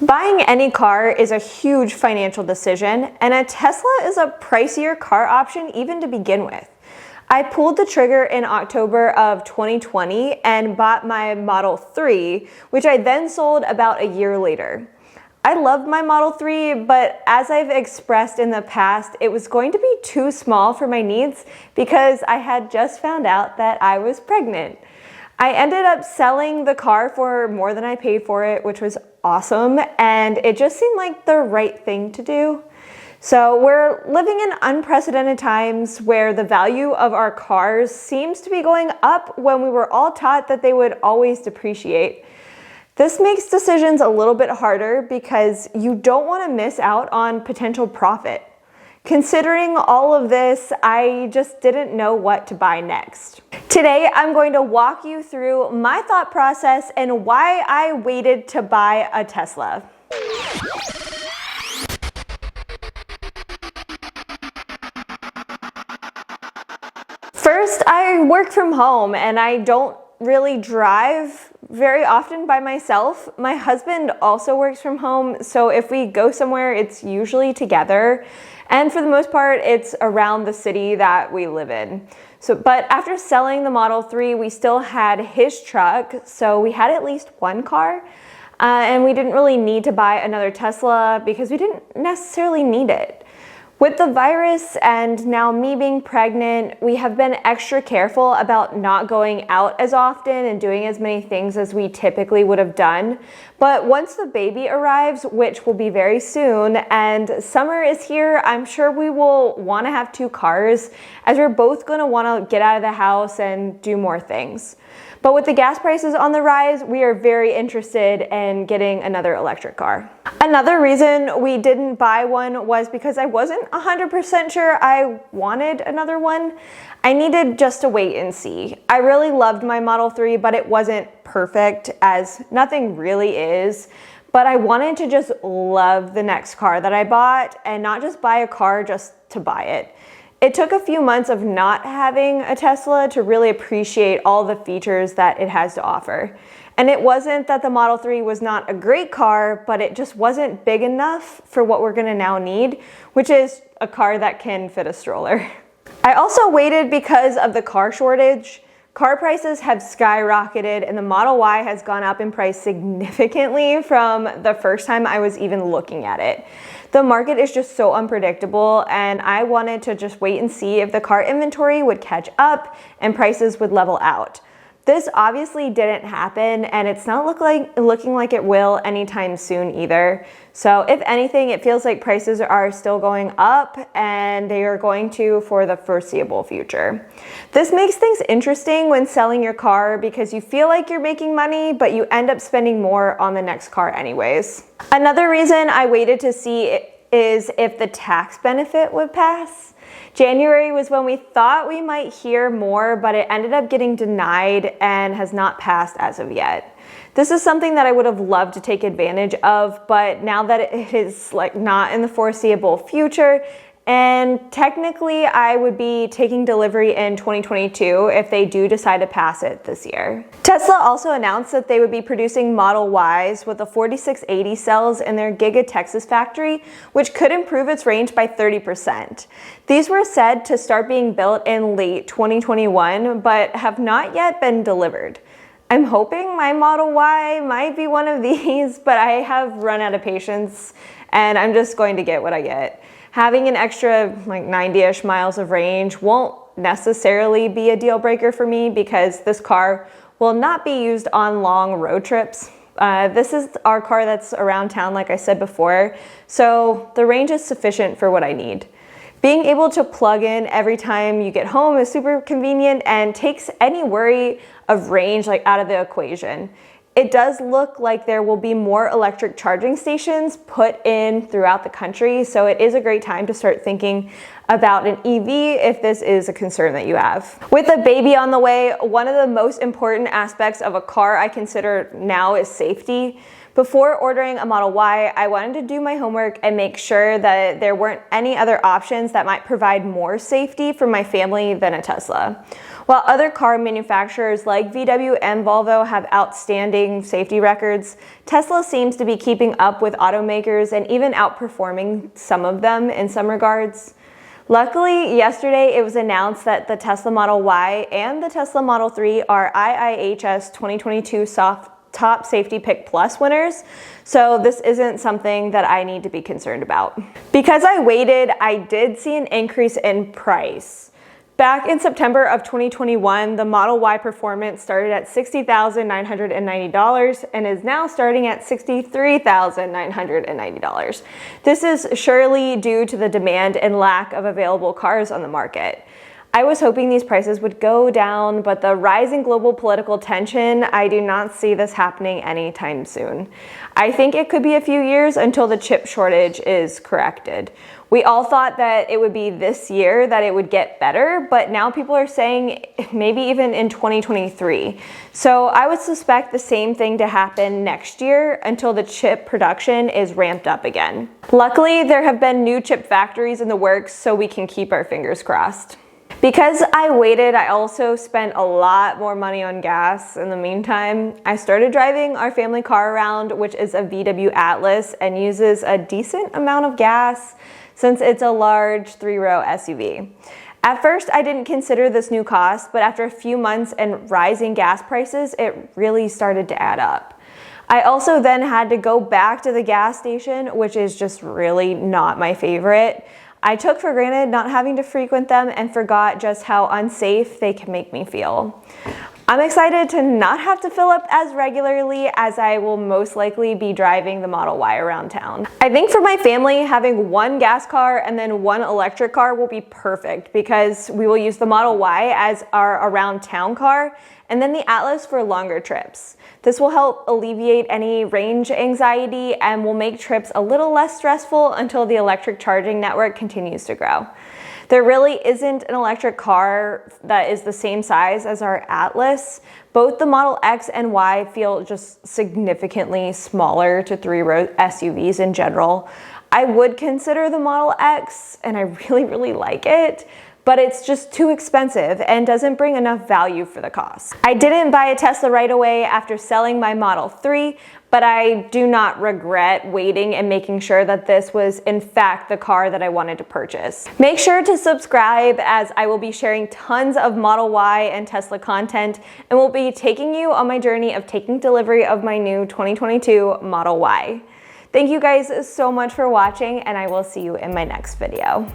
Buying any car is a huge financial decision, and a Tesla is a pricier car option even to begin with. I pulled the trigger in October of 2020 and bought my Model 3, which I then sold about a year later. I love my Model 3, but as I've expressed in the past, it was going to be too small for my needs because I had just found out that I was pregnant. I ended up selling the car for more than I paid for it, which was awesome, and it just seemed like the right thing to do. So we're living in unprecedented times where the value of our cars seems to be going up when we were all taught that they would always depreciate. This makes decisions a little bit harder because you don't want to miss out on potential profit. Considering all of this, I just didn't know what to buy next. Today, I'm going to walk you through my thought process and why I waited to buy a Tesla. First, I work from home and I don't really drive very often by myself. My husband also works from home, so if we go somewhere, it's usually together. And for the most part, it's around the city that we live in. But after selling the Model 3, we still had his truck, so we had at least one car. And we didn't really need to buy another Tesla because we didn't necessarily need it. With the virus and now me being pregnant, we have been extra careful about not going out as often and doing as many things as we typically would have done. But once the baby arrives, which will be very soon, and summer is here, I'm sure we will want to have two cars as we're both going to want to get out of the house and do more things. But with the gas prices on the rise, we are very interested in getting another electric car. Another reason we didn't buy one was because I wasn't 100% sure I wanted another one. I needed just to wait and see. I really loved my Model 3, but it wasn't perfect, as nothing really is. But I wanted to just love the next car that I bought and not just buy a car just to buy it. It took a few months of not having a Tesla to really appreciate all the features that it has to offer. And it wasn't that the Model 3 was not a great car, but it just wasn't big enough for what we're gonna now need, which is a car that can fit a stroller. I also waited because of the car shortage. Car prices have skyrocketed and the Model Y has gone up in price significantly from the first time I was even looking at it. The market is just so unpredictable, and I wanted to just wait and see if the car inventory would catch up and prices would level out. This obviously didn't happen, and it's not looking like it will anytime soon either. So if anything, it feels like prices are still going up, and they are going to for the foreseeable future. This makes things interesting when selling your car because you feel like you're making money, but you end up spending more on the next car anyways. Another reason I waited to see is if the tax benefit would pass. January was when we thought we might hear more, but it ended up getting denied and has not passed as of yet. This is something that I would have loved to take advantage of, but now that it is not in the foreseeable future, and technically I would be taking delivery in 2022 if they do decide to pass it this year. Tesla also announced that they would be producing Model Ys with the 4680 cells in their Giga Texas factory, which could improve its range by 30%. These were said to start being built in late 2021, but have not yet been delivered. I'm hoping my Model Y might be one of these, but I have run out of patience and I'm just going to get what I get. Having an extra 90-ish miles of range won't necessarily be a deal breaker for me because this car will not be used on long road trips. This is our car that's around town, like I said before, so the range is sufficient for what I need. Being able to plug in every time you get home is super convenient and takes any worry of range out of the equation. It does look like there will be more electric charging stations put in throughout the country, so it is a great time to start thinking about an EV if this is a concern that you have. With a baby on the way, one of the most important aspects of a car I consider now is safety. Before ordering a Model Y, I wanted to do my homework and make sure that there weren't any other options that might provide more safety for my family than a Tesla. While other car manufacturers like VW and Volvo have outstanding safety records, Tesla seems to be keeping up with automakers and even outperforming some of them in some regards. Luckily, yesterday it was announced that the Tesla Model Y and the Tesla Model 3 are IIHS 2022 Top Safety Pick Plus winners, so this isn't something that I need to be concerned about. Because I waited, I did see an increase in price. Back in September of 2021, the Model Y Performance started at $60,990 and is now starting at $63,990. This is surely due to the demand and lack of available cars on the market. I was hoping these prices would go down, but the rising global political tension, I do not see this happening anytime soon. I think it could be a few years until the chip shortage is corrected. We all thought that it would be this year that it would get better, but now people are saying maybe even in 2023. So I would suspect the same thing to happen next year until the chip production is ramped up again. Luckily, there have been new chip factories in the works, so we can keep our fingers crossed. Because I waited, I also spent a lot more money on gas in the meantime. I started driving our family car around, which is a VW Atlas and uses a decent amount of gas since it's a large 3-row SUV. At first, I didn't consider this new cost, but after a few months and rising gas prices, it really started to add up. I also then had to go back to the gas station, which is just really not my favorite. I took for granted not having to frequent them and forgot just how unsafe they can make me feel. I'm excited to not have to fill up as regularly as I will most likely be driving the Model Y around town. I think for my family, having one gas car and then one electric car will be perfect because we will use the Model Y as our around town car and then the Atlas for longer trips. This will help alleviate any range anxiety and will make trips a little less stressful until the electric charging network continues to grow. There really isn't an electric car that is the same size as our Atlas. Both the Model X and Y feel just significantly smaller to 3-row SUVs in general. I would consider the Model X, and I really like it, but it's just too expensive and doesn't bring enough value for the cost. I didn't buy a Tesla right away after selling my Model 3, but I do not regret waiting and making sure that this was in fact the car that I wanted to purchase. Make sure to subscribe as I will be sharing tons of Model Y and Tesla content and will be taking you on my journey of taking delivery of my new 2022 Model Y. Thank you guys so much for watching, and I will see you in my next video.